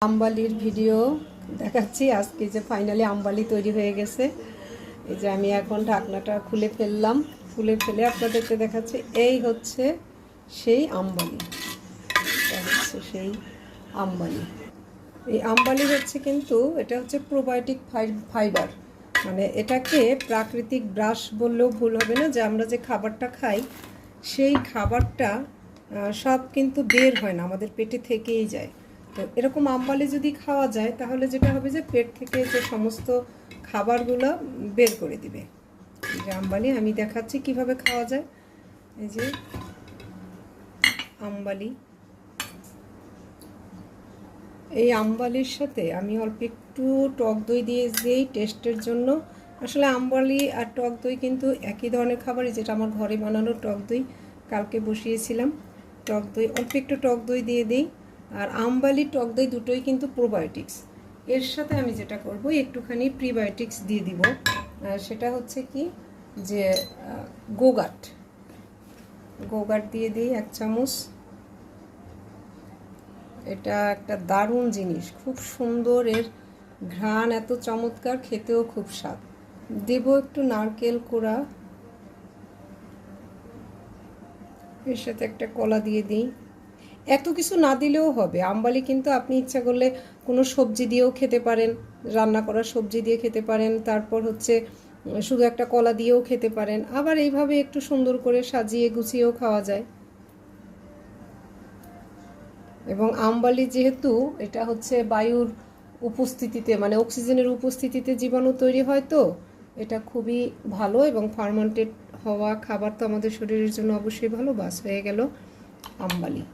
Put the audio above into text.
আমবালির video দেখাচ্ছি আজকে যে ফাইনালি আমবালি তৈরি হয়ে গেছে। এই যে আমি এখন ঢাকনাটা খুলে ফেললাম, খুলে ফেলে আপনাদেরকে দেখাচ্ছি। এই হচ্ছে সেই আমবালি, এটা হচ্ছে সেই আমবালি। এই আমবালি হচ্ছে কিন্তু এটা হচ্ছে প্রোবায়োটিক ফাইবার, মানে এটাকে প্রাকৃতিক ব্রাশ বললেও ভুল হবে না। যে আমরা যে খাবারটা খাই সেই খাবারটা সব কিন্তু বের হয় না, আমাদের পেটে থেকেই যায়। তো এরকম আমবালি যদি খাওয়া যায় তাহলে যেটা হবে যে পেট থেকে যে সমস্ত খাবারগুলো বের করে দিবে। এই যে আমবালি আমি দেখাচ্ছি কিভাবে খাওয়া যায়। এই যে আমবালি, এই আমবালির সাথে আমি অল্প একটু টক দই দিয়ে দিই টেস্টের জন্য। আসলে আমবালি আর টক দই কিন্তু একই ধরনের খাবারই, যেটা আমার ঘরে বানানো টক দই কালকে বসিয়েছিলাম। টক দই অল্প একটু টক দই দিয়ে দিই। আর আমবালি টক দই দুটোই কিন্তু প্রোবায়োটিক্স। এর সাথে আমি যেটা করব একটুখানি প্রিবায়োটিক্স দিয়ে দিব। সেটা হচ্ছে কি যে গোগাট দিয়ে দিই 1 চামচ। এটা একটা দারুণ জিনিস, খুব সুন্দর, এর ঘ্রাণ এত চমৎকার, খেতেও খুব স্বাদ। দেব একটু নারকেল কোড়া, এর সাথে একটা কলা দিয়ে দিই। এত কিছু না দিলেও হবে, আমবালি কিন্তু আপনি ইচ্ছা করলে কোনো সবজি দিয়েও খেতে পারেন, রান্না করা সবজি দিয়ে খেতে পারেন, তারপর হচ্ছে শুধু একটা কলা দিয়েও খেতে পারেন, আবার এইভাবে একটু সুন্দর করে সাজিয়ে গুছিয়েও খাওয়া যায়। এবং আমবালি যেহেতু এটা হচ্ছে বায়ুর উপস্থিতিতে, মানে অক্সিজেনের উপস্থিতিতে জীবাণু তৈরি হয়, তো এটা খুবই ভালো। এবং ফার্মেন্টেড হওয়া খাবার তো আমাদের শরীরের জন্য অবশ্যই ভালো। বাস হয়ে গেল আমবালি।